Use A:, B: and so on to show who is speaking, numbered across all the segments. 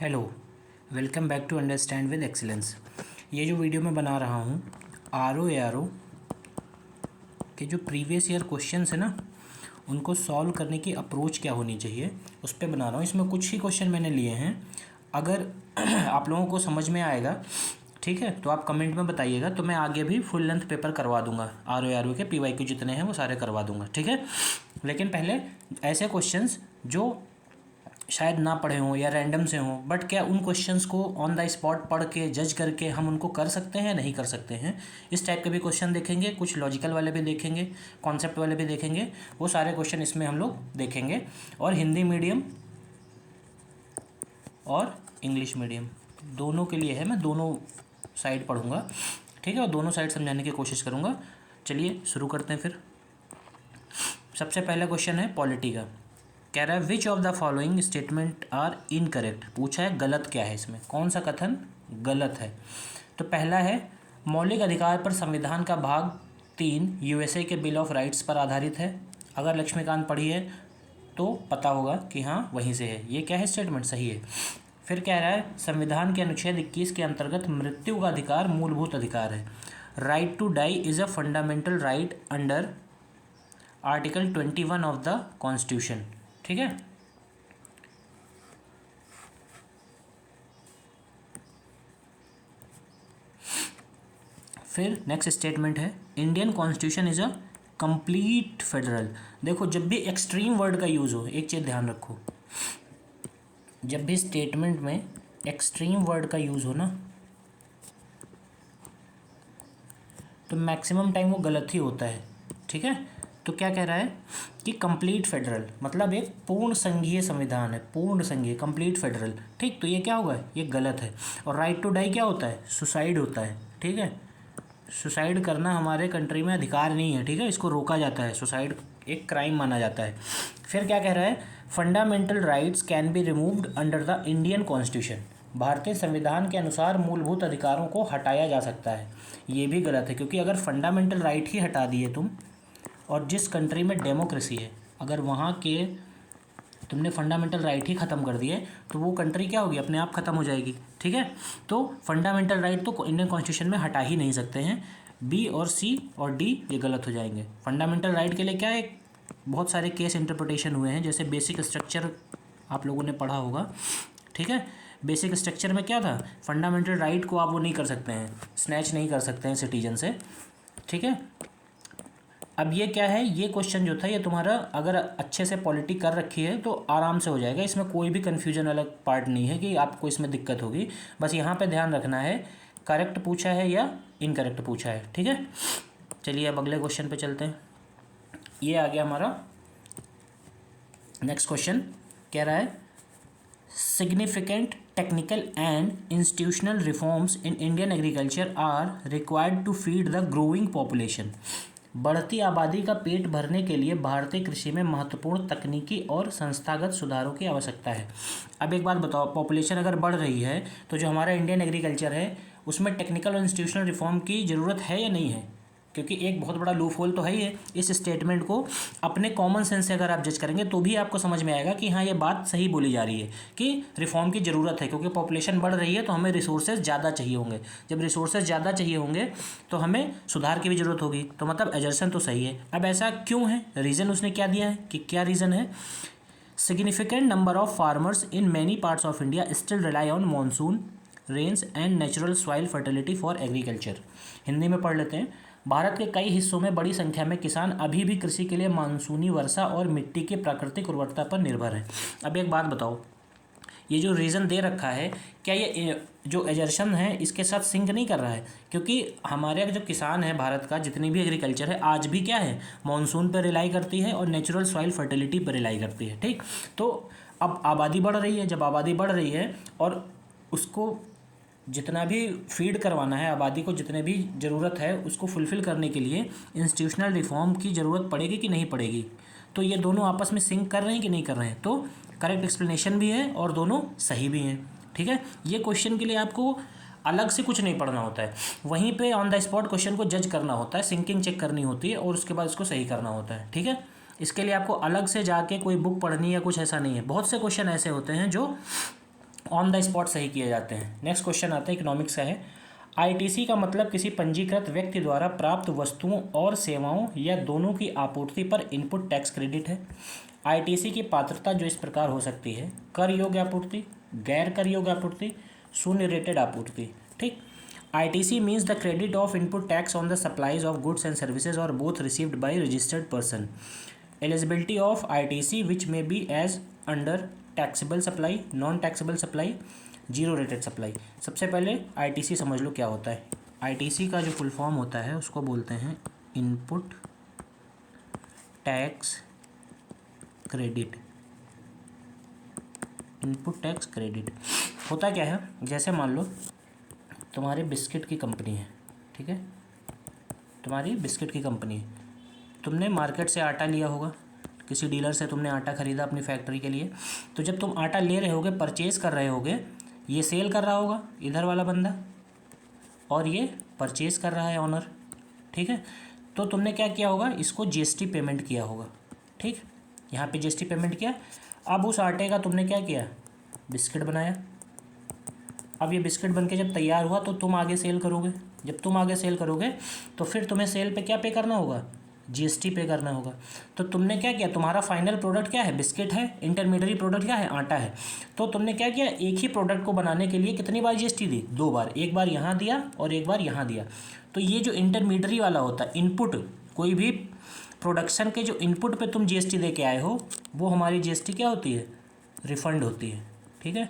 A: Hello, welcome back to understand with excellence. ये जो video मैं बना रहा हूँ आर ओ के जो प्रीवियस ईयर क्वेश्चंस है ना, उनको सॉल्व करने की अप्रोच क्या होनी चाहिए उस पर बना रहा हूँ। इसमें कुछ ही क्वेश्चन मैंने लिए हैं। अगर आप लोगों को समझ में आएगा, ठीक है, तो आप कमेंट में बताइएगा, तो मैं आगे भी फुल लेंथ पेपर करवा दूंगा। आर ओ के PYQ जितने हैं वो सारे करवा दूंगा, ठीक है। लेकिन पहले ऐसे क्वेश्चंस जो शायद ना पढ़े हों या रैंडम से हों, बट क्या उन क्वेश्चंस को ऑन द स्पॉट पढ़ के जज करके हम उनको कर सकते हैं, नहीं कर सकते हैं, इस टाइप के भी क्वेश्चन देखेंगे। कुछ लॉजिकल वाले भी देखेंगे, कॉन्सेप्ट वाले भी देखेंगे। वो सारे क्वेश्चन इसमें हम लोग देखेंगे। और हिंदी मीडियम और इंग्लिश मीडियम दोनों के लिए है, मैं दोनों साइड पढ़ूंगा, ठीक है, और दोनों साइड समझाने की कोशिश करूँगा। चलिए शुरू करते हैं फिर। सबसे पहला क्वेश्चन है पॉलिटी का। कह रहा है which of the following statement are incorrect. पूछा है गलत क्या है, इसमें कौन सा कथन गलत है। तो पहला है मौलिक अधिकार पर संविधान का भाग 3 USA के बिल ऑफ राइट्स पर आधारित है। अगर लक्ष्मीकांत पढ़ी है तो पता होगा कि हाँ वहीं से है। ये क्या है स्टेटमेंट, सही है। फिर कह रहा है संविधान के अनुच्छेद 21 के अंतर्गत मृत्यु का अधिकार मूलभूत अधिकार है। Right to die is a fundamental right under article 21 of the constitution, ठीक है। फिर नेक्स्ट स्टेटमेंट है Indian constitution is a complete federal. देखो, जब भी एक्सट्रीम वर्ड का यूज़ हो, एक चीज़ ध्यान रखो, जब भी स्टेटमेंट में एक्सट्रीम वर्ड का यूज़ हो ना, तो मैक्सिमम टाइम वो गलत ही होता है, ठीक है। तो क्या कह रहा है कि कंप्लीट फेडरल मतलब एक पूर्ण संघीय संविधान है, पूर्ण संघीय, कंप्लीट फेडरल, ठीक। तो ये क्या होगा, ये गलत है। और राइट टू डाई क्या होता है, सुसाइड होता है, ठीक है। सुसाइड करना हमारे कंट्री में अधिकार नहीं है, ठीक है, इसको रोका जाता है। सुसाइड एक क्राइम माना जाता है। फिर क्या कह रहा है fundamental rights can be removed under the Indian constitution. भारतीय संविधान के अनुसार मूलभूत अधिकारों को हटाया जा सकता है। ये भी गलत है, क्योंकि अगर फंडामेंटल राइट ही हटा दिए तुम, और जिस कंट्री में डेमोक्रेसी है, अगर वहाँ के तुमने फंडामेंटल राइट ही ख़त्म कर दिए, तो वो कंट्री क्या होगी, अपने आप ख़त्म हो जाएगी, ठीक है। तो फंडामेंटल राइट तो इंडियन कॉन्स्टिट्यूशन में हटा ही नहीं सकते हैं। बी और सी और डी ये गलत हो जाएंगे। फंडामेंटल राइट के लिए क्या है, बहुत सारे केस इंटरप्रिटेशन हुए हैं। जैसे बेसिक स्ट्रक्चर आप लोगों ने पढ़ा होगा, ठीक है। बेसिक स्ट्रक्चर में क्या था, फंडामेंटल राइट को आप वो नहीं कर सकते हैं, स्नैच नहीं कर सकते हैं सिटीजन से, ठीक है। अब ये क्या है, ये क्वेश्चन जो था ये तुम्हारा अगर अच्छे से पॉलिटी कर रखी है तो आराम से हो जाएगा। इसमें कोई भी कन्फ्यूजन वाला पार्ट नहीं है कि आपको इसमें दिक्कत होगी। बस यहाँ पे ध्यान रखना है करेक्ट पूछा है या इनकरेक्ट पूछा है, ठीक है। चलिए अब अगले क्वेश्चन पे चलते हैं। ये आ गया हमारा नेक्स्ट क्वेश्चन। कह रहा है significant technical and institutional reforms in Indian agriculture are required to feed the growing population. बढ़ती आबादी का पेट भरने के लिए भारतीय कृषि में महत्वपूर्ण तकनीकी और संस्थागत सुधारों की आवश्यकता है। अब एक बात बताओ, पॉपुलेशन अगर बढ़ रही है तो जो हमारा इंडियन एग्रीकल्चर है उसमें टेक्निकल और इंस्टीट्यूशनल रिफॉर्म की ज़रूरत है या नहीं है। क्योंकि एक बहुत बड़ा लूप होल तो है ही है। इस स्टेटमेंट को अपने कॉमन सेंस से अगर आप जज करेंगे तो भी आपको समझ में आएगा कि हाँ ये बात सही बोली जा रही है कि रिफॉर्म की ज़रूरत है। क्योंकि पॉपुलेशन बढ़ रही है तो हमें रिसोर्सेज ज़्यादा चाहिए होंगे। जब रिसोर्सेज ज़्यादा चाहिए होंगे तो हमें सुधार की भी ज़रूरत होगी। तो मतलब एजर्सन तो सही है। अब ऐसा क्यों है, रीज़न उसने क्या दिया है कि क्या रीज़न है, significant number of farmers in many parts of India still rely on monsoon rains and natural soil fertility for agriculture. Hindi में पढ़ लेते हैं। भारत के कई हिस्सों में बड़ी संख्या में किसान अभी भी कृषि के लिए मानसूनी वर्षा और मिट्टी की प्राकृतिक उर्वरता पर निर्भर है। अब एक बात बताओ, ये जो रीज़न दे रखा है क्या ये जो एजर्शन है इसके साथ सिंक नहीं कर रहा है। क्योंकि हमारे जो किसान है भारत का, जितनी भी एग्रीकल्चर है आज भी क्या है, मानसून पर रिलाई करती है और नेचुरल सॉइल फर्टिलिटी पर रिलाई करती है, ठीक। तो अब आबादी बढ़ रही है, जब आबादी बढ़ रही है और उसको जितना भी फीड करवाना है, आबादी को जितने भी ज़रूरत है उसको फुलफ़िल करने के लिए इंस्टीट्यूशनल रिफॉर्म की ज़रूरत पड़ेगी कि नहीं पड़ेगी। तो ये दोनों आपस में सिंक कर रहे हैं कि नहीं कर रहे हैं। तो करेक्ट एक्सप्लेनेशन भी है और दोनों सही भी हैं, ठीक है। ये क्वेश्चन के लिए आपको अलग से कुछ नहीं पढ़ना होता है, वहीं पे ऑन द स्पॉट क्वेश्चन को जज करना होता है, सिंकिंग चेक करनी होती है और उसके बाद उसको सही करना होता है, ठीक है। इसके लिए आपको अलग से जाके कोई बुक पढ़नी या कुछ ऐसा नहीं है। बहुत से क्वेश्चन ऐसे होते हैं जो ऑन द स्पॉट सही किए जाते हैं। नेक्स्ट क्वेश्चन आता है इकोनॉमिक्स का है। आईटीसी का मतलब किसी पंजीकृत व्यक्ति द्वारा प्राप्त वस्तुओं और सेवाओं या दोनों की आपूर्ति पर इनपुट टैक्स क्रेडिट है। आईटीसी की पात्रता जो इस प्रकार हो सकती है: कर योग्य आपूर्ति, गैर कर योग्य आपूर्ति, शून्य रेटेड आपूर्ति। ठीक। ITC means the credit of input tax on the supplies of goods and services और both received by registered person. Eligibility of ITC which may be as under taxable supply, non taxable supply, zero rated supply. सबसे पहले ITC समझ लो क्या होता है। ITC का जो full form होता है उसको बोलते हैं input tax credit. Input tax credit होता क्या है, जैसे मान लो तुम्हारी बिस्किट की कंपनी है, ठीक है, तुम्हारी बिस्किट की कंपनी है, तुमने मार्केट से आटा लिया होगा, किसी डीलर से तुमने आटा ख़रीदा अपनी फैक्ट्री के लिए। तो जब तुम आटा ले रहे होगे, परचेज़ कर रहे होगे, ये सेल कर रहा होगा इधर वाला बंदा और ये परचेज़ कर रहा है ऑनर, ठीक है। तो तुमने क्या किया होगा, इसको जीएसटी पेमेंट किया होगा, ठीक, यहाँ पे जीएसटी पेमेंट किया। अब उस आटे का तुमने क्या किया, बिस्किट बनाया। अब ये बिस्किट बनके जब तैयार हुआ तो तुम आगे सेल करोगे। जब तुम आगे सेल करोगे तो फिर तुम्हें सेल पे क्या पे करना होगा, जीएसटी पे करना होगा। तो तुमने क्या किया, तुम्हारा फाइनल प्रोडक्ट क्या है, बिस्किट है, इंटरमीडिएट प्रोडक्ट क्या है, आटा है। तो तुमने क्या किया, एक ही प्रोडक्ट को बनाने के लिए कितनी बार जीएसटी दी, 2 बार, एक बार यहाँ दिया और एक बार यहाँ दिया। तो ये जो इंटरमीडिएट वाला होता है, इनपुट, कोई भी प्रोडक्शन के जो इनपुट पे तुम जीएसटी दे के आए हो, वो हमारी जीएसटी क्या होती है, रिफंड होती है, ठीक है,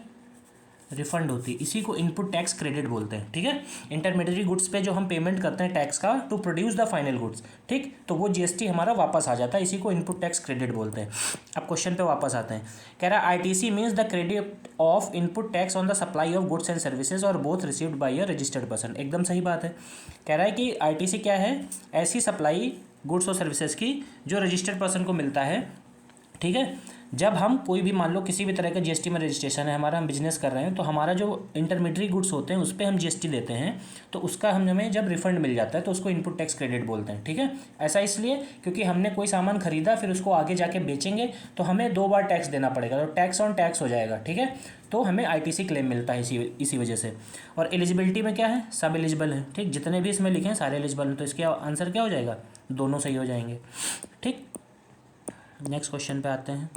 A: रिफंड होती है। इसी को इनपुट टैक्स क्रेडिट बोलते हैं, ठीक है। इंटरमीडिएट गुड्स पे जो हम पेमेंट करते हैं टैक्स का to produce the final goods, ठीक, तो वो जीएसटी हमारा वापस आ जाता है, इसी को इनपुट टैक्स क्रेडिट बोलते हैं। अब क्वेश्चन पे वापस आते हैं। कह रहा है ITC means the credit of input tax on the supply of goods and services और both received by a registered person. एकदम सही बात है। कह रहा है कि आईटीसी क्या है, ऐसी सप्लाई गुड्स और सर्विसेज की जो रजिस्टर्ड पर्सन को मिलता है, ठीक है। जब हम कोई भी, मान लो किसी भी तरह का जीएसटी में रजिस्ट्रेशन है, हमारा हम बिजनेस कर रहे हैं, तो हमारा जो इंटरमीडिएट गुड्स होते हैं उस पर हम जीएसटी देते हैं, तो उसका हमें जब रिफंड मिल जाता है तो उसको इनपुट टैक्स क्रेडिट बोलते हैं, ठीक है। ऐसा इसलिए क्योंकि हमने कोई सामान खरीदा, फिर उसको आगे जाके बेचेंगे तो हमें 2 बार टैक्स देना पड़ेगा, तो टैक्स ऑन टैक्स हो जाएगा, ठीक है। तो हमें आईटीसी क्लेम मिलता है इसी वजह से। और एलिजिबिलिटी में क्या है, सब एलिजिबल है, ठीक, जितने भी इसमें लिखे हैं सारे एलिजिबल हैं, तो इसके आंसर क्या हो जाएगा, दोनों सही हो जाएंगे, ठीक। नेक्स्ट क्वेश्चन पे आते हैं।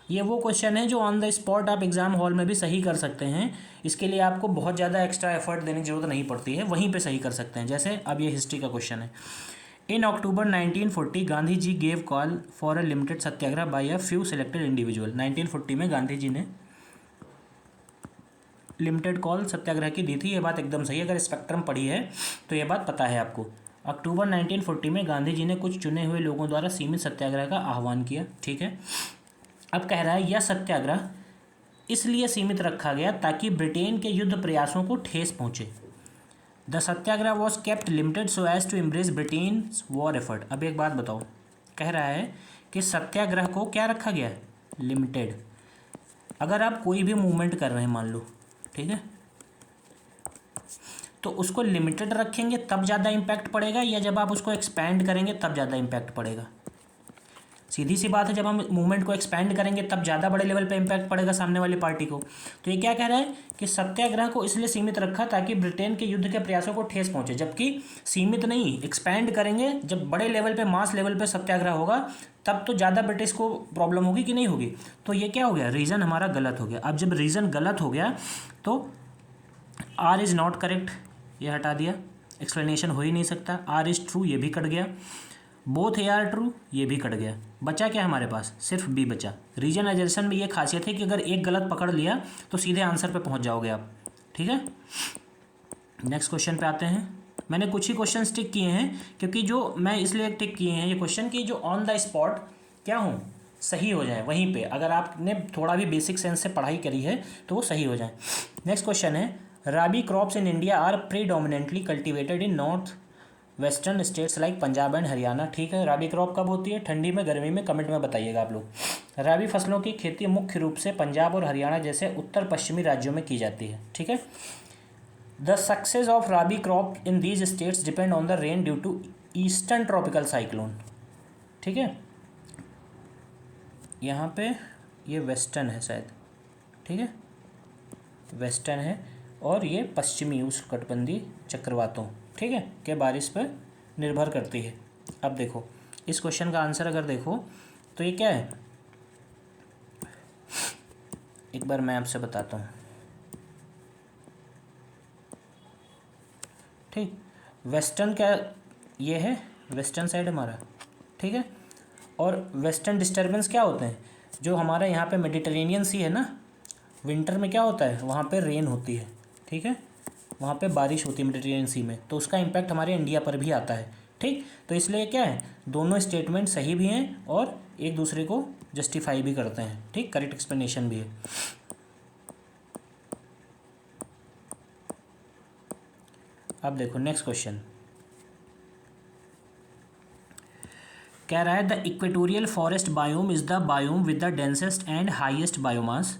A: ये वो क्वेश्चन है जो ऑन द स्पॉट आप एग्जाम हॉल में भी सही कर सकते हैं। इसके लिए आपको बहुत ज़्यादा एक्स्ट्रा एफर्ट देने की जरूरत नहीं पड़ती है, वहीं पे सही कर सकते हैं। जैसे अब ये हिस्ट्री का क्वेश्चन है। In October 1940 Gandhi ji gave call for a limited satyagraha by a few selected individual. 1940 में गांधी जी ने लिमिटेड कॉल सत्याग्रह की दी थी, ये बात एकदम सही है। अगर स्पेक्ट्रम पढ़ी है तो ये बात पता है आपको। अक्टूबर 1940 में गांधी जी ने कुछ चुने हुए लोगों द्वारा सीमित सत्याग्रह का आह्वान किया, ठीक है। अब कह रहा है यह सत्याग्रह इसलिए सीमित रखा गया ताकि ब्रिटेन के युद्ध प्रयासों को ठेस पहुंचे। The satyagraha was kept limited so as to embrace Britain war effort. अब एक बात बताओ, कह रहा है कि सत्याग्रह को क्या रखा गया, लिमिटेड। अगर आप कोई भी मूवमेंट कर रहे हैं मान लो, ठीक है, तो उसको लिमिटेड रखेंगे तब ज़्यादा इम्पैक्ट पड़ेगा, या जब आप उसको एक्सपैंड करेंगे तब ज़्यादा इम्पैक्ट पड़ेगा। सीधी सी बात है, जब हम मूवमेंट को एक्सपैंड करेंगे तब ज़्यादा बड़े लेवल पे इम्पैक्ट पड़ेगा सामने वाली पार्टी को। तो ये क्या कह रहा है कि सत्याग्रह को इसलिए सीमित रखा ताकि ब्रिटेन के युद्ध के प्रयासों को ठेस पहुंचे, जबकि सीमित नहीं, एक्सपैंड करेंगे, जब बड़े लेवल पे, मास लेवल पे सत्याग्रह होगा तब तो ज़्यादा ब्रिटिश को प्रॉब्लम होगी कि नहीं होगी। तो ये क्या हो गया, रीज़न हमारा गलत हो गया। अब जब रीज़न गलत हो गया तो आर इज़ नॉट करेक्ट, ये हटा दिया, एक्सप्लेनेशन हो ही नहीं सकता। आर इज़ ट्रू, ये भी कट गया। बोथ ए आर ट्रू, ये भी कट गया। बचा क्या हमारे पास, सिर्फ बी बचा। रीजनलाइजेशन में ये खासियत है कि अगर एक गलत पकड़ लिया तो सीधे आंसर पे पहुंच जाओगे आप, ठीक है। नेक्स्ट क्वेश्चन पे आते हैं। मैंने कुछ ही क्वेश्चन टिक किए हैं क्योंकि जो मैं इसलिए टिक किए हैं ये क्वेश्चन की जो ऑन द स्पॉट क्या हूँ, सही हो जाए वहीं पे। अगर आपने थोड़ा भी बेसिक सेंस से पढ़ाई करी है तो वो सही हो जाए। नेक्स्ट क्वेश्चन है, rabi crops in India are predominantly cultivated in north western states like Punjab and Haryana. ठीक है, राबी क्रॉप कब होती है, ठंडी में, गर्मी में, कमेंट में बताइएगा आप लोग। राबी फसलों की खेती मुख्य रूप से पंजाब और हरियाणा जैसे उत्तर पश्चिमी राज्यों में की जाती है, ठीक है। The success of rabi crop in these states depend on the rain due to eastern tropical cyclone, ठीक है। यहाँ पे ये वेस्टर्न है शायद, ठीक है, वेस्टर्न है, और ये पश्चिमी उष्णकटिबंधीय चक्रवातों, ठीक है, के बारिश पर निर्भर करती है। अब देखो इस क्वेश्चन का आंसर अगर देखो तो ये क्या है, एक बार मैं आपसे बताता हूँ, ठीक। वेस्टर्न क्या ये है, वेस्टर्न साइड हमारा, ठीक है, और वेस्टर्न डिस्टर्बेंस क्या होते हैं, जो हमारा यहाँ पे मेडिटेरेनियन सी है ना, विंटर में क्या होता है वहाँ पे रेन होती है, ठीक है, वहाँ पे बारिश होती है मेडिटेरेनियन सी में, तो उसका इम्पैक्ट हमारे इंडिया पर भी आता है, ठीक। तो इसलिए क्या है, दोनों स्टेटमेंट सही भी हैं और एक दूसरे को जस्टिफाई भी करते हैं, ठीक, करेक्ट एक्सप्लेनेशन भी है। अब देखो नेक्स्ट क्वेश्चन कह रहा है the equatorial forest biome is the biome with the densest and highest biomass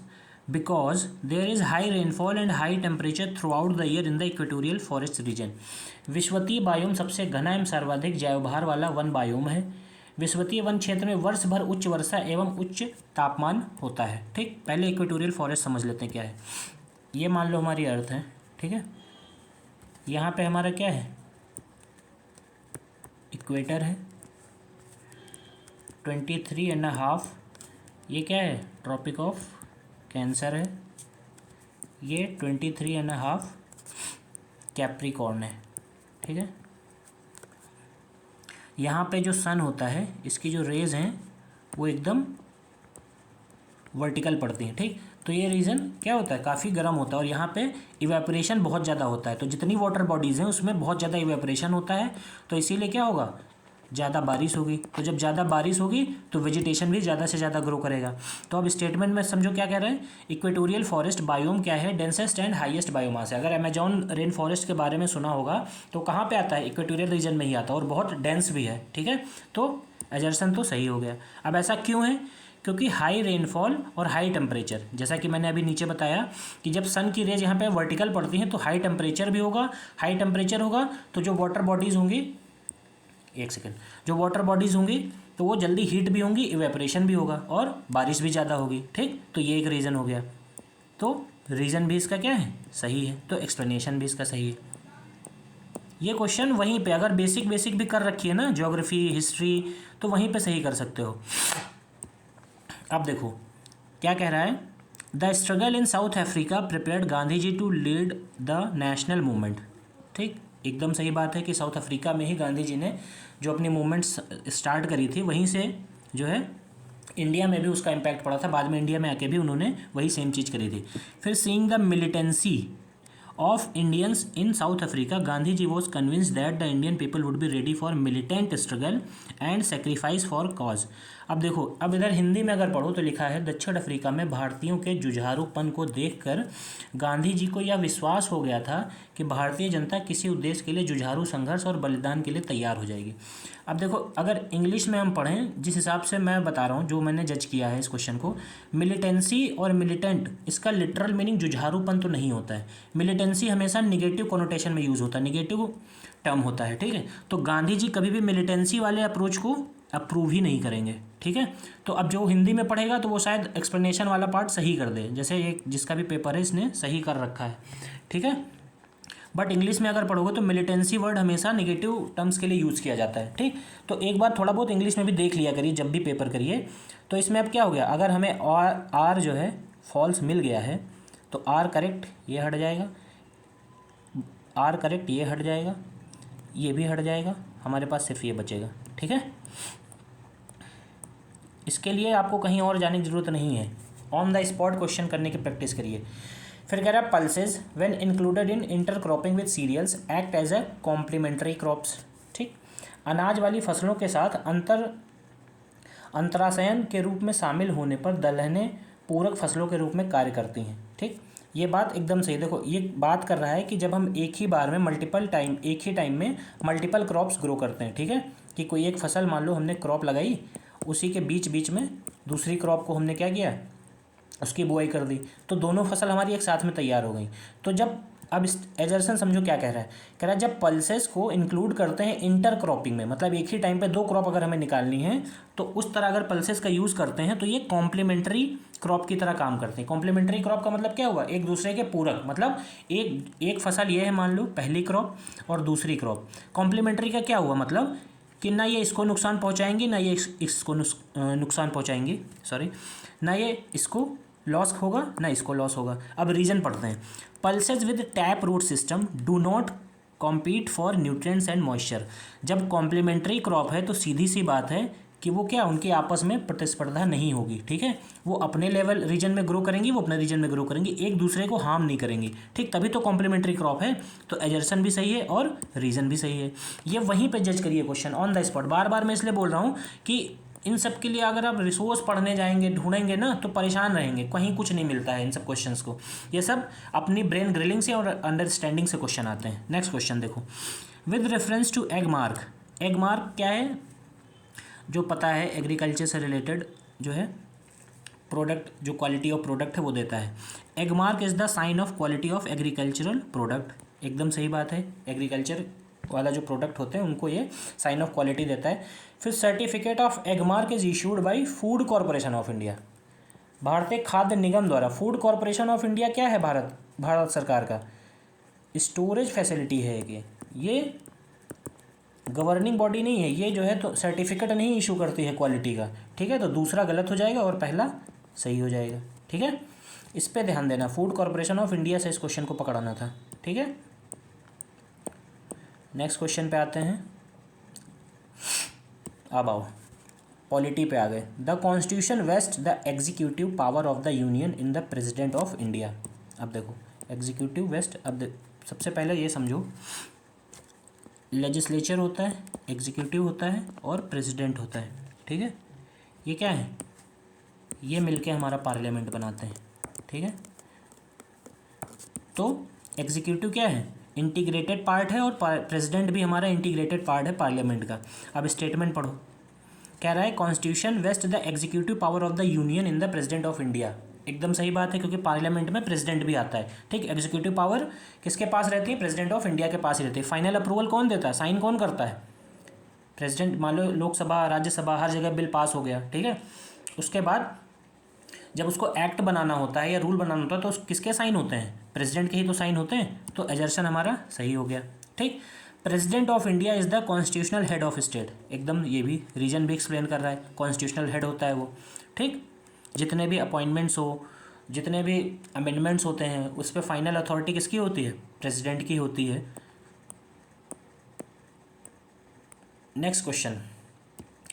A: because there is high rainfall and high temperature throughout the year in the equatorial forest region. विषुवतीय biome सबसे घना एवं सर्वाधिक जैवभार वाला one biome है। विषुवतीय one क्षेत्र में वर्ष भर उच्च वर्षा एवं उच्च तापमान होता है, ठीक। पहले इक्वेटोरियल फॉरेस्ट समझ लेते हैं क्या है। ये मान लो हमारी अर्थ है, ठीक है, यहाँ पे हमारा क्या है, इक्वेटर है, 23.5, ये क्या है, ट्रॉपिक ऑफ कैंसर है, ये 23.5 कैप्रिकॉर्न है, ठीक है। यहाँ पे जो सन होता है इसकी जो रेज हैं वो एकदम वर्टिकल पड़ती हैं, ठीक। तो ये रीजन क्या होता है, काफ़ी गर्म होता है और यहाँ पे इवेपोरेशन बहुत ज़्यादा होता है, तो जितनी वाटर बॉडीज़ हैं उसमें बहुत ज़्यादा इवेपोरेशन होता है, तो इसीलिए क्या होगा, ज़्यादा बारिश होगी। तो जब ज़्यादा बारिश होगी तो वेजिटेशन भी ज़्यादा से ज़्यादा ग्रो करेगा। तो अब स्टेटमेंट में समझो क्या कह रहे हैं, इक्वेटोरियल फॉरेस्ट बायोम क्या है, डेंसेस्ट एंड हाईएस्ट बायोमास है। अगर अमेजॉन रेन फॉरेस्ट के बारे में सुना होगा तो कहाँ पे आता है, इक्वेटोरियल रीजन में ही आता है और बहुत डेंस भी है, ठीक है। तो एजर्सन तो सही हो गया। अब ऐसा क्यों है, क्योंकि हाई रेनफॉल और हाई टेम्परेचर, जैसा कि मैंने अभी नीचे बताया कि जब सन की रेज यहाँ पे वर्टिकल पड़ती हैं तो हाई टेम्परेचर भी होगा, हाई टेम्परेचर होगा तो जो वाटर बॉडीज़ होंगी, एक सेकेंड, जो वाटर बॉडीज़ होंगी तो वो जल्दी हीट भी होंगी, इवेपोरेशन भी होगा और बारिश भी ज़्यादा होगी, ठीक। तो ये एक रीज़न हो गया। तो रीज़न भी इसका क्या है, सही है, तो एक्सप्लेनेशन भी इसका सही है। ये क्वेश्चन वहीं पे अगर बेसिक भी कर रखी है ना, ज्योग्राफी हिस्ट्री, तो वहीं पे सही कर सकते हो। अब देखो क्या कह रहा है, the struggle in South Africa prepared Gandhi ji to lead the national movement, ठीक। एकदम सही बात है कि साउथ अफ्रीका में ही गांधी जी ने जो अपनी मूवमेंट स्टार्ट करी थी वहीं से जो है इंडिया में भी उसका इम्पैक्ट पड़ा था, बाद में इंडिया में आके भी उन्होंने वही सेम चीज़ करी थी। फिर seeing the militancy of Indians in South Africa, Gandhi ji was convinced that the Indian people would be ready for militant struggle and sacrifice for cause। अब देखो, अब इधर हिंदी में अगर पढ़ो तो लिखा है दक्षिण अफ्रीका में भारतीयों के जुझारूपन को देखकर गांधी जी को यह विश्वास हो गया था कि भारतीय जनता किसी उद्देश्य के लिए जुझारू संघर्ष और बलिदान के लिए तैयार हो जाएगी। अब देखो अगर इंग्लिश में हम पढ़ें, जिस हिसाब से मैं बता रहा हूँ, जो मैंने जज किया है इस क्वेश्चन को, मिलिटेंसी और मिलिटेंट इसका लिटरल मीनिंग जुझारूपन तो नहीं होता है। मिलिटेंसी हमेशा निगेटिव कोनोटेशन में यूज़ होता है, निगेटिव टर्म होता है, ठीक है। तो गांधी जी कभी भी मिलिटेंसी वाले अप्रोच को अप्रूव ही नहीं करेंगे, ठीक है। तो अब जो हिंदी में पढ़ेगा तो वो शायद एक्सप्लेनेशन वाला पार्ट सही कर दे, जैसे ये जिसका भी पेपर है इसने सही कर रखा है, ठीक है। बट इंग्लिश में अगर पढ़ोगे तो मिलिटेंसी वर्ड हमेशा नेगेटिव टर्म्स के लिए यूज़ किया जाता है, ठीक। तो एक बार थोड़ा बहुत इंग्लिश में भी देख लिया करिए जब भी पेपर करिए। तो इसमें अब क्या हो गया, अगर हमें आर जो है फॉल्स मिल गया है तो आर करेक्ट ये हट जाएगा, आर करेक्ट ये हट जाएगा, ये भी हट जाएगा, हमारे पास सिर्फ ये बचेगा, ठीक है। इसके लिए आपको कहीं और जाने की ज़रूरत नहीं है, ऑन द स्पॉट क्वेश्चन करने की प्रैक्टिस करिए। फिर कह रहा है pulses when included in intercropping with cereals act as a complementary crops, ठीक। अनाज वाली फसलों के साथ अंतराशयन के रूप में शामिल होने पर दलहनें पूरक फसलों के रूप में कार्य करती हैं, ठीक। ये बात एकदम सही। देखो ये बात कर रहा है कि जब हम एक ही बार में एक ही टाइम में मल्टीपल क्रॉप्स ग्रो करते हैं, ठीक है, कि कोई एक फसल मान लो हमने क्रॉप लगाई, उसी के बीच बीच में दूसरी क्रॉप को हमने क्या किया, उसकी बुआई कर दी, तो दोनों फसल हमारी एक साथ में तैयार हो गई। तो जब अब इस एजर्सन समझो क्या कह रहा है, कह रहा है जब पल्सेस को इंक्लूड करते हैं इंटर क्रॉपिंग में, मतलब एक ही टाइम पे दो क्रॉप अगर हमें निकालनी है तो उस तरह अगर पल्सेस का यूज़ करते हैं तो ये कॉम्प्लीमेंट्री क्रॉप की तरह काम करते हैं। कॉम्प्लीमेंट्री क्रॉप का मतलब क्या हुआ, एक दूसरे के पूरक, मतलब एक फसल ये है मान लो पहली क्रॉप और दूसरी क्रॉप। कॉम्प्लीमेंट्री का क्या हुआ, मतलब कि ना ये इसको नुकसान पहुंचाएंगी ना ये इसको नुकसान पहुंचाएंगी, सॉरी, ना ये इसको लॉस होगा ना इसको लॉस होगा। अब रीजन पढ़ते हैं। Pulses with tap root system do not compete for nutrients and moisture. जब कॉम्प्लीमेंट्री क्रॉप है तो सीधी सी बात है कि वो क्या, उनकी आपस में प्रतिस्पर्धा नहीं होगी, ठीक है। वो अपने लेवल रीजन में ग्रो करेंगी, वो अपने रीजन में ग्रो करेंगी, एक दूसरे को हार्म नहीं करेंगी, ठीक, तभी तो कॉम्प्लीमेंट्री क्रॉप है। तो एजर्सन भी सही है और रीजन भी सही है। ये वहीं पे जज करिए क्वेश्चन ऑन द स्पॉट। बार बार मैं इसलिए बोल रहा हूँ कि इन सब के लिए अगर आप रिसोर्स पढ़ने जाएंगे ढूंढेंगे ना तो परेशान रहेंगे, कहीं कुछ नहीं मिलता है इन सब क्वेश्चंस को। ये सब अपनी ब्रेन ग्रिलिंग से और अंडरस्टैंडिंग से क्वेश्चन आते हैं। नेक्स्ट क्वेश्चन देखो, with reference to Agmark. Agmark क्या है, जो पता है एग्रीकल्चर से रिलेटेड जो है प्रोडक्ट, जो क्वालिटी ऑफ प्रोडक्ट है वो देता है। Agmark is the sign of quality of agricultural product. एकदम सही बात है, एग्रीकल्चर वाला जो प्रोडक्ट होते हैं उनको ये साइन ऑफ क्वालिटी देता है। फिर certificate of egg mark is issued by food corporation of India. भारतीय खाद्य निगम द्वारा। फूड कॉरपोरेशन ऑफ इंडिया क्या है, भारत सरकार का स्टोरेज फैसिलिटी है ये गवर्निंग बॉडी नहीं है, ये जो है तो सर्टिफिकेट नहीं इशू करती है क्वालिटी का, ठीक है। तो दूसरा गलत हो जाएगा और पहला सही हो जाएगा, ठीक है। इस पे ध्यान देना, फूड कॉरपोरेशन ऑफ इंडिया से इस क्वेश्चन को पकड़ाना था, ठीक है। नेक्स्ट क्वेश्चन पे आते हैं। अब आओ पॉलिटी पे आ गए। The constitution vests the executive power of the union in the president of India. अब देखो एग्जीक्यूटिव वेस्ट, अब सबसे पहले ये समझो, लेजिस्लेचर होता है, एग्जीक्यूटिव होता है और प्रेसिडेंट होता है, ठीक है। ये क्या है, ये मिलके हमारा पार्लियामेंट बनाते हैं, ठीक है। तो एग्जीक्यूटिव क्या है, इंटीग्रेटेड पार्ट है और प्रेसिडेंट भी हमारा इंटीग्रेटेड पार्ट है पार्लियामेंट का। अब स्टेटमेंट पढ़ो, कह रहा है constitution vests the executive power of the union in the president of India. एकदम सही बात है, क्योंकि पार्लियामेंट में प्रेसिडेंट भी आता है, ठीक। एग्जीक्यूटिव पावर किसके पास रहती है, प्रेसिडेंट ऑफ इंडिया के पास ही रहती है। फाइनल अप्रूवल कौन देता है, साइन कौन करता है, प्रेसिडेंट। मान लो लोकसभा राज्यसभा हर जगह बिल पास हो गया, ठीक है। उसके बाद जब उसको एक्ट बनाना होता है या रूल बनाना होता है तो किसके साइन होते हैं, प्रेसिडेंट के ही तो साइन होते हैं। तो एजर्सन हमारा सही हो गया, ठीक। President of India is the constitutional head of state. एकदम, ये भी रीजन भी एक्सप्लेन कर रहा है, कॉन्स्टिट्यूशनल हेड होता है वो, ठीक। जितने भी अपॉइंटमेंट्स हो, जितने भी अमेंडमेंट्स होते हैं उस पर फाइनल अथॉरिटी किसकी होती है, प्रेसिडेंट की होती है। Next question.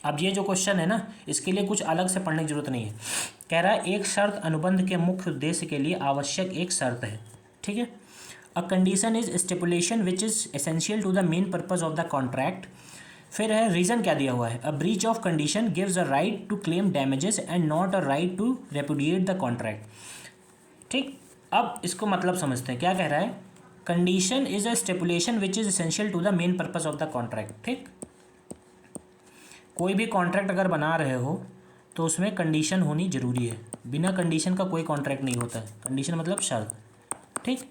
A: अब ये जो क्वेश्चन है ना, इसके लिए कुछ अलग से पढ़ने की जरूरत नहीं है। कह रहा है एक शर्त अनुबंध के मुख्य उद्देश्य के लिए आवश्यक एक शर्त है, ठीक है। A condition is stipulation which is essential to the main purpose of the contract. फिर है रीजन क्या दिया हुआ है, a breach of condition gives a right to claim damages and not a right to repudiate the contract, ठीक। अब इसको मतलब समझते हैं, क्या कह रहा है, condition is a stipulation which is essential to the main purpose of the contract, ठीक। कोई भी कॉन्ट्रैक्ट अगर बना रहे हो तो उसमें कंडीशन होनी जरूरी है, बिना कंडीशन का कोई कॉन्ट्रैक्ट नहीं होता है। कंडीशन मतलब शर्त, ठीक।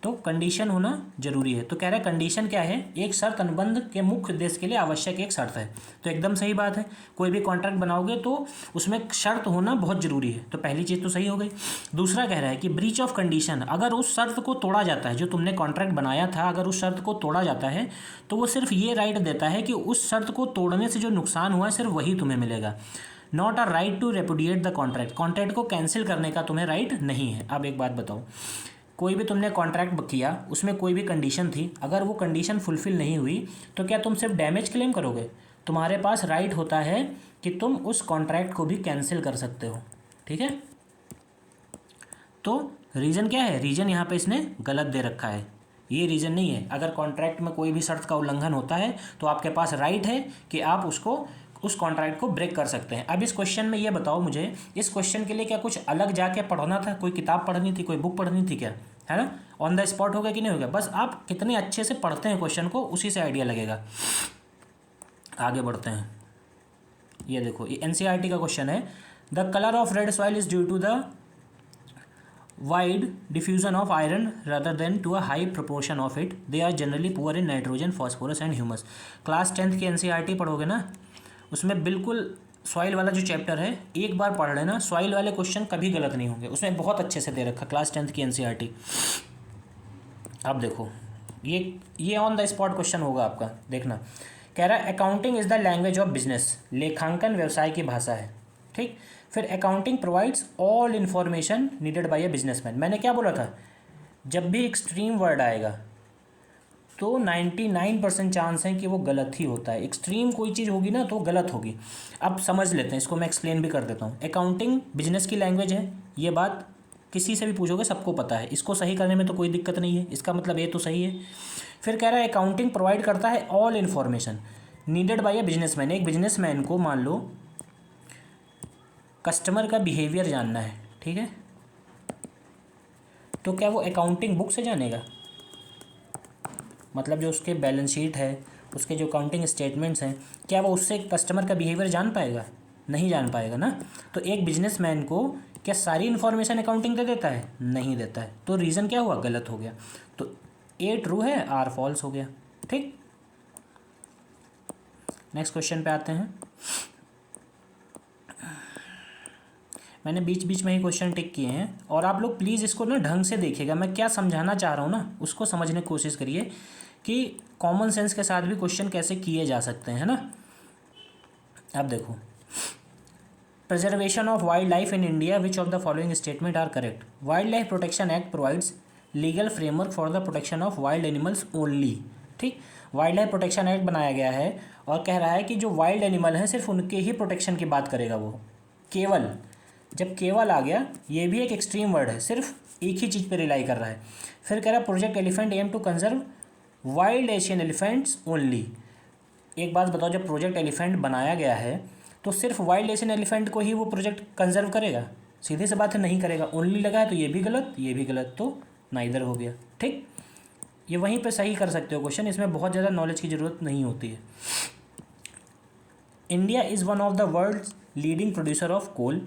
A: तो कंडीशन होना जरूरी है। तो कह रहा है कंडीशन क्या है, एक शर्त अनुबंध के मुख्य उद्देश्य के लिए आवश्यक एक शर्त है। तो एकदम सही बात है, कोई भी कॉन्ट्रैक्ट बनाओगे तो उसमें शर्त होना बहुत जरूरी है। तो पहली चीज़ तो सही हो गई। दूसरा कह रहा है कि ब्रीच ऑफ कंडीशन, अगर उस शर्त को तोड़ा जाता है, जो तुमने कॉन्ट्रैक्ट बनाया था अगर उस शर्त को तोड़ा जाता है तो वो सिर्फ ये राइट देता है कि उस शर्त को तोड़ने से जो नुकसान हुआ है सिर्फ वही तुम्हें मिलेगा। Not a right to repudiate the contract, contract को कैंसिल करने का तुम्हें राइट नहीं है। अब एक बात बताओ, कोई भी तुमने कॉन्ट्रैक्ट किया, उसमें कोई भी कंडीशन थी, अगर वो कंडीशन फुलफिल नहीं हुई तो क्या तुम सिर्फ डैमेज क्लेम करोगे, तुम्हारे पास राइट होता है कि तुम उस कॉन्ट्रैक्ट को भी कैंसिल कर सकते हो, ठीक है। तो रीज़न क्या है, रीज़न यहाँ पे इसने गलत दे रखा है, ये रीज़न नहीं है। अगर कॉन्ट्रैक्ट में कोई भी शर्त का उल्लंघन होता है तो आपके पास राइट है कि आप उसको उस कॉन्ट्रैक्ट को ब्रेक कर सकते हैं। अब इस क्वेश्चन में ये बताओ मुझे, इस क्वेश्चन के लिए क्या कुछ अलग जाके पढ़ना था, कोई किताब पढ़नी थी, कोई बुक पढ़नी थी क्या, है ना। ऑन द स्पॉट होगा कि नहीं होगा, बस आप कितने अच्छे से पढ़ते हैं क्वेश्चन को उसी से आइडिया लगेगा। आगे बढ़ते हैं। ये देखो, ये एनसीईआरटी का क्वेश्चन है। The colour of red soil is due to the wide diffusion of iron rather than to a high proportion of it. They are generally poor in nitrogen, phosphorus and humus. Class 10th की NCERT पढ़ोगे ना, उसमें बिल्कुल soil वाला जो chapter है एक बार पढ़ लेना, सॉइल वाले क्वेश्चन कभी गलत नहीं होंगे, उसमें बहुत अच्छे से दे रखा क्लास 10th की एनसीईआरटी। अब देखो ये ऑन द स्पॉट क्वेश्चन होगा आपका, देखना। कह रहा है accounting is the language of business, लेखांकन व्यवसाय की भाषा है, ठीक। फिर accounting provides all information needed bye a businessman. मैंने क्या बोला था, जब भी एक्सट्रीम वर्ड आएगा तो 99% चांस है कि वो गलत ही होता है। एक्सट्रीम कोई चीज़ होगी ना तो गलत होगी। अब समझ लेते हैं, इसको मैं एक्सप्लेन भी कर देता हूँ। अकाउंटिंग बिजनेस की लैंग्वेज है, ये बात किसी से भी पूछोगे सबको पता है, इसको सही करने में तो कोई दिक्कत नहीं है, इसका मतलब ये तो सही है। फिर कह रहा है अकाउंटिंग प्रोवाइड करता है all information needed bye a businessman. एक बिजनेसमैन को मान लो कस्टमर का बिहेवियर जानना है, ठीक है, तो क्या वो अकाउंटिंग बुक से जानेगा? मतलब जो उसके बैलेंस शीट है, उसके जो अकाउंटिंग स्टेटमेंट्स हैं, क्या वो उससे कस्टमर का बिहेवियर जान पाएगा? नहीं जान पाएगा ना। तो एक बिजनेसमैन को क्या सारी इन्फॉर्मेशन अकाउंटिंग दे देता है? नहीं देता है। तो रीज़न क्या हुआ? गलत हो गया। तो ए ट्रू है, आर फॉल्स हो गया, ठीक। नेक्स्ट क्वेश्चन पे आते हैं। मैंने बीच बीच में ही क्वेश्चन टिक किए हैं और आप लोग प्लीज़ इसको ना ढंग से देखिएगा, मैं क्या समझाना चाह रहा हूँ ना उसको समझने की कोशिश करिए कि कॉमन सेंस के साथ भी क्वेश्चन कैसे किए जा सकते हैं ना। अब देखो, preservation of wildlife in India, which of the following statement are correct? Wildlife protection act provides legal framework for the protection of wild animals only, ठीक। वाइल्ड लाइफ प्रोटेक्शन एक्ट बनाया गया है और कह रहा है कि जो वाइल्ड एनिमल हैं सिर्फ उनके ही प्रोटेक्शन की बात करेगा वो, केवल। जब केवल आ गया, ये भी एक एक्सट्रीम वर्ड है, सिर्फ एक ही चीज़ पे रिलाई कर रहा है। फिर कह रहा है project elephant aim to conserve wild Asian elephants only. एक बात बताओ, जब प्रोजेक्ट एलिफेंट बनाया गया है तो सिर्फ वाइल्ड एशियन एलिफेंट को ही वो प्रोजेक्ट कंजर्व करेगा? सीधी सी बात है, नहीं करेगा। ओनली लगा है तो ये भी गलत, ये भी गलत, तो नाइदर हो गया, ठीक। ये वहीं पे सही कर सकते हो क्वेश्चन, इसमें बहुत ज़्यादा नॉलेज की ज़रूरत नहीं होती है। India is one of the world's leading producer of coal.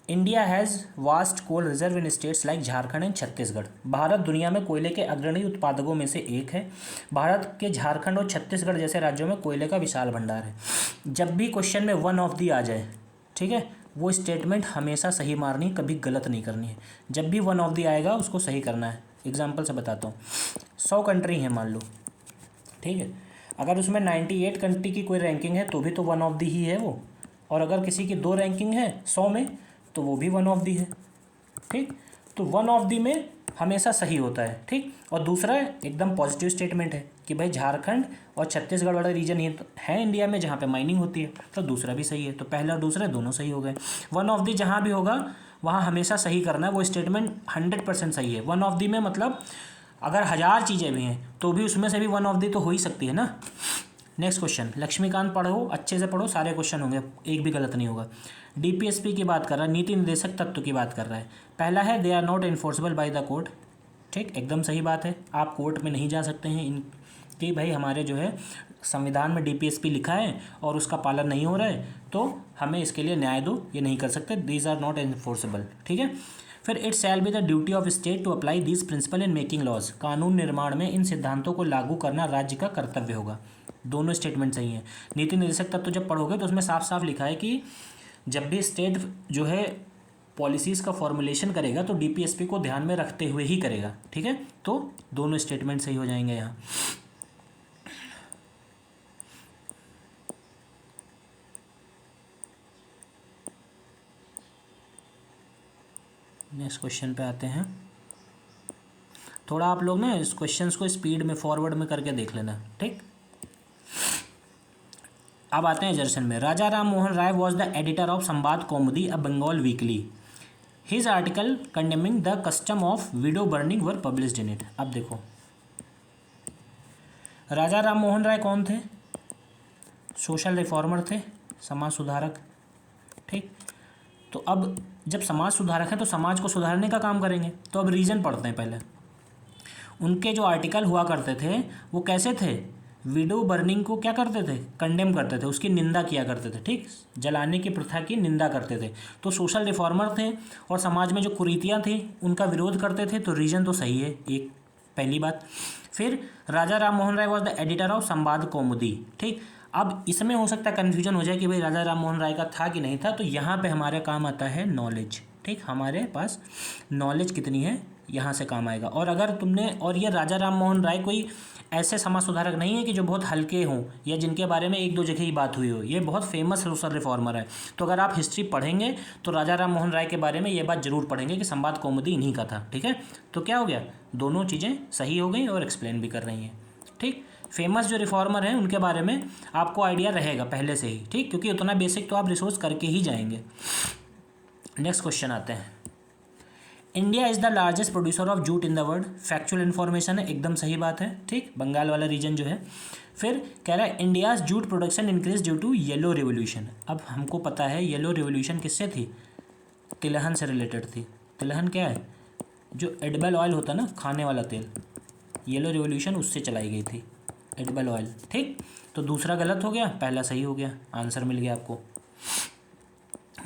A: India has vast coal reserve in states like Jharkhand and Chhattisgarh. Bharat दुनिया में कोयले के अग्रणी उत्पादकों में से एक है। भारत के झारखंड और छत्तीसगढ़ जैसे राज्यों में कोयले का विशाल भंडार है। जब भी क्वेश्चन में वन ऑफ दी आ जाए, ठीक है, वो स्टेटमेंट हमेशा सही मारनी, कभी गलत नहीं करनी है। जब भी वन ऑफ दी आएगा उसको सही करना है। एग्जाम्पल से बताता हूँ, 100 कंट्री हैं मान लो, ठीक है, अगर उसमें 98 कंट्री की कोई रैंकिंग है तो भी तो वन ऑफ दी ही है वो, और अगर किसी की 2 रैंकिंग है 100 में तो वो भी वन ऑफ दी है, ठीक। तो वन ऑफ दी में हमेशा सही होता है, ठीक। और दूसरा एकदम पॉजिटिव स्टेटमेंट है कि भाई झारखंड और छत्तीसगढ़ वाला रीजन ही है इंडिया में जहाँ पे माइनिंग होती है, तो दूसरा भी सही है। तो पहला और दूसरा दोनों सही हो गए। वन ऑफ दी जहाँ भी होगा वहाँ हमेशा सही करना है, वो स्टेटमेंट 100% सही है। वन ऑफ दी में मतलब अगर 1000 चीज़ें भी हैं तो भी उसमें से भी वन ऑफ दी तो हो ही सकती है ना। नेक्स्ट क्वेश्चन, लक्ष्मीकांत पढ़ो, अच्छे से पढ़ो, सारे क्वेश्चन होंगे, एक भी गलत नहीं होगा। डीपीएसपी की बात कर रहा है, नीति निर्देशक तत्व की बात कर रहा है। पहला है they are not enforceable by the court, ठीक, एकदम सही बात है। आप कोर्ट में नहीं जा सकते हैं इन कि भाई हमारे जो है संविधान में डीपीएसपी लिखा है और उसका पालन नहीं हो रहा है तो हमें इसके लिए न्याय दो, ये नहीं कर सकते। दीज आर नॉट इन्फोर्सेबल, ठीक है। फिर it shall be the duty of state to apply these principle in making laws. कानून निर्माण में इन सिद्धांतों को लागू करना राज्य का कर्तव्य होगा। दोनों स्टेटमेंट सही हैं। नीति निर्देशक तत्व जब पढ़ोगे तो उसमें साफ साफ लिखा है कि जब भी स्टेट जो है पॉलिसीज़ का फॉर्मुलेशन करेगा तो डीपीएसपी को ध्यान में रखते हुए ही करेगा, ठीक है। तो दोनों स्टेटमेंट सही हो जाएंगे यहाँ। नेक्स्ट क्वेश्चन पे आते हैं। थोड़ा आप लोग ना इस क्वेश्चंस को स्पीड में फॉरवर्ड में करके देख लेना, ठीक। अब आते हैं जर्सन में। Raja Ram Mohan Roy was the editor of Sambad Kaumudi, a Bengal weekly. His article condemning the custom of widow burning were published in it. अब देखो, राजा राम मोहन राय कौन थे? सोशल रिफॉर्मर थे, समाज सुधारक, ठीक। तो अब जब समाज सुधारक हैं तो समाज को सुधारने का काम करेंगे। तो अब रीज़न पढ़ते हैं पहले। उनके जो आर्टिकल हुआ करते थे वो कैसे थे? विडो बर्निंग को क्या करते थे, कंडेम करते थे, उसकी निंदा किया करते थे, ठीक, जलाने की प्रथा की निंदा करते थे। तो सोशल रिफॉर्मर थे और समाज में जो कुरीतियाँ थी उनका विरोध करते थे, तो रीजन तो सही है एक, पहली बात। फिर राजा Ram Mohan Roy was the editor of Sambad कौमुदी, ठीक। अब इसमें हो सकता है कन्फ्यूजन हो जाए कि भाई राजा राम मोहन राय का था कि नहीं था, तो यहाँ पे हमारे काम आता है नॉलेज, ठीक, हमारे पास नॉलेज कितनी है यहाँ से काम आएगा। और अगर तुमने, और ये राजा राम मोहन राय कोई ऐसे समाज सुधारक नहीं है कि जो बहुत हल्के हों या जिनके बारे में एक दो जगह ही बात हुई हो, ये बहुत फेमस सोशल रिफॉर्मर है। तो अगर आप हिस्ट्री पढ़ेंगे तो राजा राम मोहन राय के बारे में ये बात जरूर पढ़ेंगे कि संवाद कौमुदी इन्हीं का था, ठीक है। तो क्या हो गया, दोनों चीज़ें सही हो गई और एक्सप्लेन भी कर रही हैं, ठीक। फेमस जो रिफॉर्मर हैं उनके बारे में आपको आइडिया रहेगा पहले से ही, ठीक, क्योंकि उतना बेसिक तो आप रिसोर्स करके ही जाएंगे। नेक्स्ट क्वेश्चन आते हैं। India is the largest producer of jute in the world, factual information है, एकदम सही बात है, ठीक, बंगाल वाला रीजन जो है। फिर कह रहा है India's jute production increase due to yellow revolution. अब हमको पता है येलो रिवोल्यूशन किससे थी, तिलहन से रिलेटेड थी। तिलहन क्या है, जो एडिबल ऑयल होता है ना, खाने वाला तेल, येलो रिवोल्यूशन उससे चलाई गई थी, एडिबल ऑयल, ठीक। तो दूसरा गलत हो गया, पहला सही हो गया, आंसर मिल गया आपको।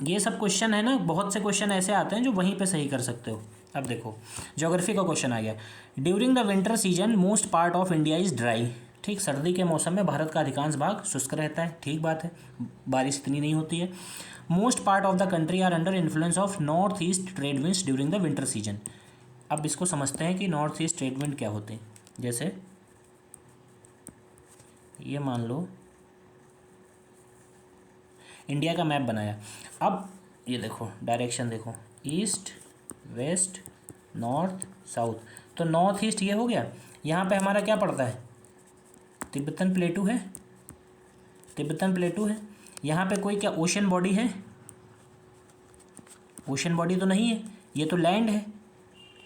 A: ये सब क्वेश्चन है ना, बहुत से क्वेश्चन ऐसे आते हैं जो वहीं पे सही कर सकते हो। अब देखो ज्योग्राफी का क्वेश्चन आ गया। During the winter season most part of India is dry, ठीक, सर्दी के मौसम में भारत का अधिकांश भाग शुष्क रहता है, ठीक बात है, बारिश इतनी नहीं होती है। Most part of the country are under influence of north east trade winds during the winter season. अब इसको समझते हैं कि नॉर्थ ईस्ट ट्रेड विंड क्या होते हैं। जैसे ये मान लो इंडिया का मैप बनाया, अब ये देखो डायरेक्शन देखो, ईस्ट वेस्ट नॉर्थ साउथ, तो नॉर्थ ईस्ट ये हो गया। यहाँ पे हमारा क्या पड़ता है, तिब्बतन प्लेटू है, तिब्बतन प्लेटू है। यहाँ पे कोई क्या ओशन बॉडी है, ओशन बॉडी तो नहीं है, ये तो लैंड है,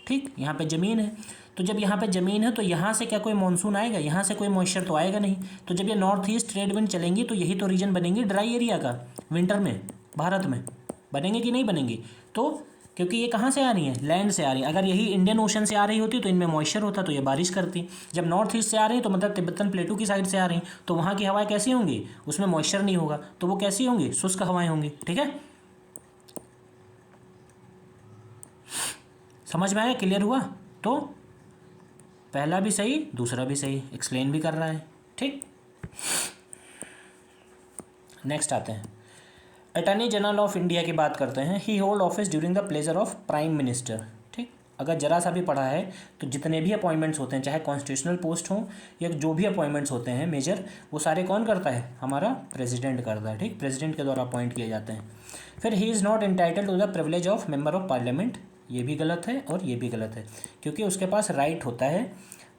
A: ठीक, यहाँ पे ज़मीन है। तो जब यहाँ पे ज़मीन है तो यहाँ से क्या कोई मानसून आएगा, यहाँ से कोई मॉइस्चर तो आएगा नहीं। तो जब ये नॉर्थ ईस्ट ट्रेड विंड चलेंगी तो यही तो रीजन बनेंगे ड्राई एरिया का विंटर में, भारत में बनेंगे कि नहीं बनेंगे। तो क्योंकि ये कहाँ से आ रही है, लैंड से आ रही है। अगर यही इंडियन ओशन से आ रही होती तो इनमें मॉइस्चर होता तो ये बारिश करती। जब नॉर्थ ईस्ट से आ रही है तो मतलब तिब्बतन प्लेटू की साइड से आ रही, तो वहाँ की हवाएं कैसी होंगी, उसमें मॉइस्चर नहीं होगा, तो वो कैसी होंगी, शुष्क हवाएं होंगी, ठीक है। समझ में आया, क्लियर हुआ। तो पहला भी सही दूसरा भी सही, एक्सप्लेन भी कर रहा है, ठीक। नेक्स्ट आते हैं, अटॉर्नी जनरल ऑफ इंडिया की बात करते हैं। He hold office during the pleasure of prime minister, ठीक। अगर जरा सा भी पढ़ा है तो जितने भी अपॉइंटमेंट्स होते हैं, चाहे कॉन्स्टिट्यूशनल पोस्ट हों या जो भी अपॉइंटमेंट्स होते हैं मेजर, वो सारे कौन करता है, हमारा प्रेसिडेंट करता है, ठीक, प्रेसिडेंट के द्वारा अपॉइंट किए जाते हैं। फिर he is not entitled to the privilege of member of parliament, ये भी गलत है और ये भी गलत है, क्योंकि उसके पास राइट होता है,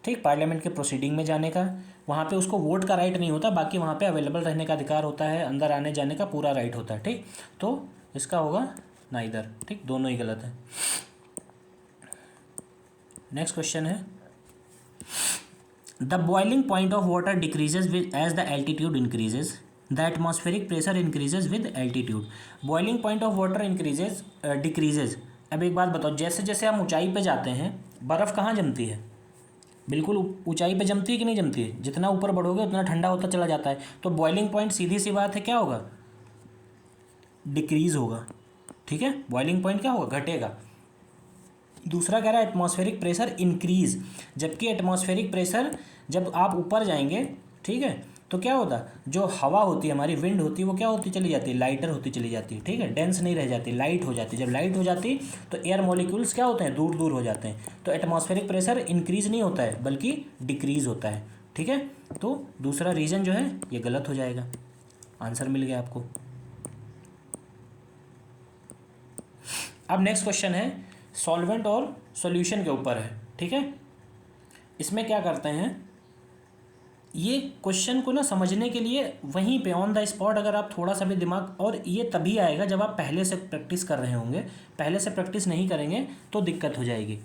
A: ठीक, पार्लियामेंट के प्रोसीडिंग में जाने का। वहाँ पे उसको वोट का राइट नहीं होता, बाकी वहाँ पे अवेलेबल रहने का अधिकार होता है, अंदर आने जाने का पूरा राइट होता है, ठीक। तो इसका होगा नाइदर, ठीक, दोनों ही गलत है। नेक्स्ट क्वेश्चन है, the boiling point of water decreases with as the altitude increases, the atmospheric pressure increases with altitude. Boiling point of water increases decreases. अब एक बात बताओ, जैसे जैसे हम ऊंचाई पे जाते हैं बर्फ़ कहाँ जमती है, बिल्कुल ऊंचाई पे जमती है कि नहीं जमती है, जितना ऊपर बढ़ोगे उतना ठंडा होता चला जाता है। तो बॉइलिंग पॉइंट सीधी सी बात है क्या होगा, डिक्रीज होगा, ठीक है, बॉइलिंग पॉइंट क्या होगा, घटेगा। दूसरा कह रहा है एटमॉस्फेरिक प्रेशर इंक्रीज, जबकि एटमॉस्फेरिक प्रेशर जब आप ऊपर जाएंगे, ठीक है, तो क्या होता, जो हवा होती है हमारी विंड होती है वो क्या होती चली जाती है, लाइटर होती चली जाती है, ठीक है, डेंस नहीं रह जाती, लाइट हो जाती है। जब लाइट हो जाती तो एयर मॉलिक्यूल्स क्या होते हैं, दूर दूर हो जाते हैं। तो एटमॉस्फेरिक प्रेशर इंक्रीज नहीं होता है बल्कि डिक्रीज होता है, ठीक है। तो दूसरा रीजन जो है ये गलत हो जाएगा, आंसर मिल गया आपको। अब नेक्स्ट क्वेश्चन है सॉल्वेंट और सॉल्यूशन के ऊपर है, ठीक है। इसमें क्या करते हैं, ये क्वेश्चन को ना समझने के लिए वहीं पे ऑन द स्पॉट अगर आप थोड़ा सा भी दिमाग, और ये तभी आएगा जब आप पहले से प्रैक्टिस कर रहे होंगे, पहले से प्रैक्टिस नहीं करेंगे तो दिक्कत हो जाएगी।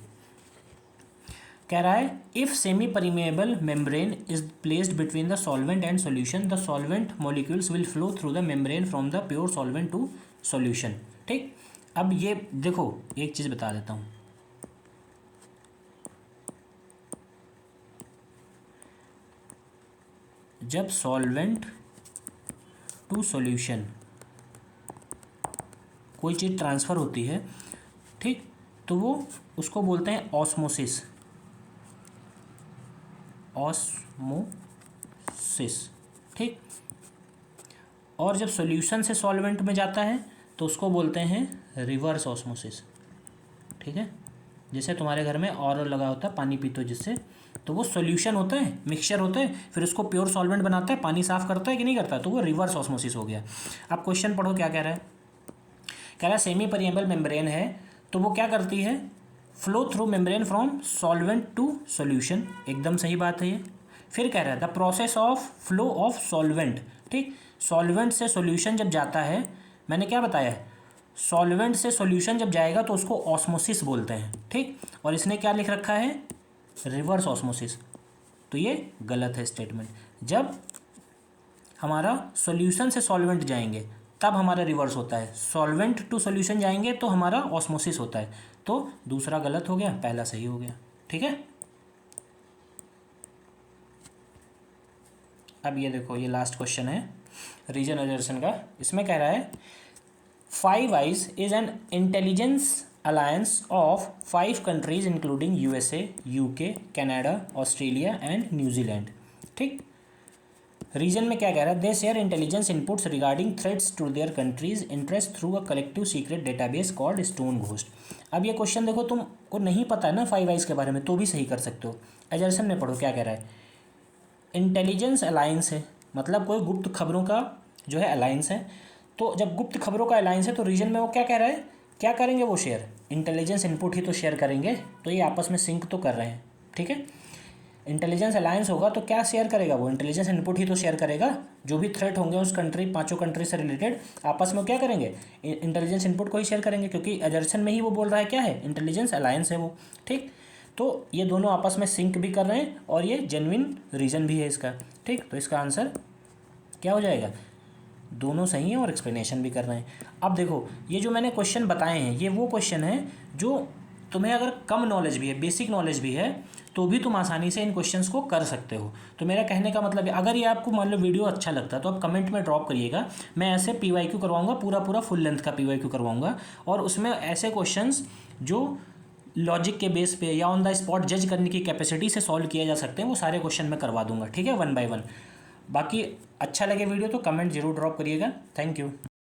A: कह रहा है if semi permeable membrane is placed between the solvent and solution, the solvent molecules will flow through the membrane from the pure solvent to solution, ठीक। अब ये देखो एक चीज़ बता देता हूँ, जब सॉल्वेंट टू सॉल्यूशन कोई चीज़ ट्रांसफ़र होती है, ठीक, तो वो उसको बोलते हैं ऑस्मोसिस। ऑस्मोसिस, ठीक। और जब सॉल्यूशन से सॉल्वेंट में जाता है तो उसको बोलते हैं रिवर्स ऑस्मोसिस, ठीक है। जैसे तुम्हारे घर में और लगा होता है, पानी पीते हो जिससे, तो वो सॉल्यूशन होता है, मिक्सचर होता है, फिर उसको प्योर सॉल्वेंट बनाता है, पानी साफ करता है कि नहीं करता, तो वो रिवर्स ऑस्मोसिस हो गया। अब क्वेश्चन पढ़ो क्या कह रहा है। कह रहा है सेमी परमेबल मेम्ब्रेन है, तो वो क्या करती है, flow through membrane from solvent to solution, एकदम सही बात है ये। फिर कह रहा है the process of flow of solvent, ठीक, सॉल्वेंट से सॉल्यूशन जब जाता है, मैंने क्या बताया है, सॉल्वेंट से सॉल्यूशन जब जाएगा तो उसको ऑस्मोसिस बोलते हैं, ठीक। और इसने क्या लिख रखा है, रिवर्स ऑस्मोसिस, तो ये गलत है स्टेटमेंट। जब हमारा सॉल्यूशन से सॉल्वेंट जाएंगे तब हमारा रिवर्स होता है, सॉल्वेंट टू सॉल्यूशन जाएंगे तो हमारा ऑस्मोसिस होता है, तो दूसरा गलत हो गया, पहला सही हो गया, ठीक है। अब ये देखो, ये लास्ट क्वेश्चन है रीजन एजर्सन का। इसमें कह रहा है five eyes is an intelligence alliance of 5 countries including USA, UK, Canada, Australia and New Zealand, ठीक। रीजन में क्या कह रहा है, they share intelligence inputs regarding threats to their countries interest through a collective secret database called stone ghost. अब ये question देखो, तुमको नहीं पता है ना फाइव आइज के बारे में, तो भी सही कर सकते हो। एजर्सन में पढ़ो क्या कह रहा है, इंटेलिजेंस अलायंस है, मतलब कोई गुप्त खबरों का जो है अलायंस है। तो जब गुप्त खबरों का अलायंस है तो रीजन में वो क्या कह रहा है, क्या करेंगे वो शेयर, इंटेलिजेंस इनपुट ही तो शेयर करेंगे, तो ये आपस में सिंक तो कर रहे हैं, ठीक है। इंटेलिजेंस अलायंस होगा तो क्या शेयर करेगा, वो इंटेलिजेंस इनपुट ही तो शेयर करेगा, जो भी थ्रेट होंगे उस कंट्री, 5 कंट्री से रिलेटेड, आपस में क्या करेंगे, इंटेलिजेंस इनपुट को ही शेयर करेंगे, क्योंकि एजर्सन में ही वो बोल रहा है क्या है, इंटेलिजेंस अलायंस है वो, ठीक। तो ये दोनों आपस में सिंक भी कर रहे हैं और ये जेन्युइन रीज़न भी है इसका, ठीक। तो इसका आंसर क्या हो जाएगा, दोनों सही हैं और एक्सप्लेनेशन भी कर रहे हैं। अब देखो, ये जो मैंने क्वेश्चन बताए हैं ये वो क्वेश्चन है जो तुम्हें अगर कम नॉलेज भी है, बेसिक नॉलेज भी है, तो भी तुम आसानी से इन क्वेश्चंस को कर सकते हो। तो मेरा कहने का मतलब है, अगर ये आपको मान लो वीडियो अच्छा लगता है तो आप कमेंट में ड्रॉप करिएगा, मैं ऐसे PYQ करवाऊंगा, पूरा फुल लेंथ का PYQ करवाऊंगा, और उसमें ऐसे क्वेश्चंस जो लॉजिक के बेस पे या ऑन द स्पॉट जज करने की कैपेसिटी से सॉल्व किया जा सकते हैं, वो सारे क्वेश्चन मैं करवा दूंगा, ठीक है, 1 बाय 1। बाकी अच्छा लगे वीडियो तो कमेंट जरूर ड्रॉप करिएगा। Thank you.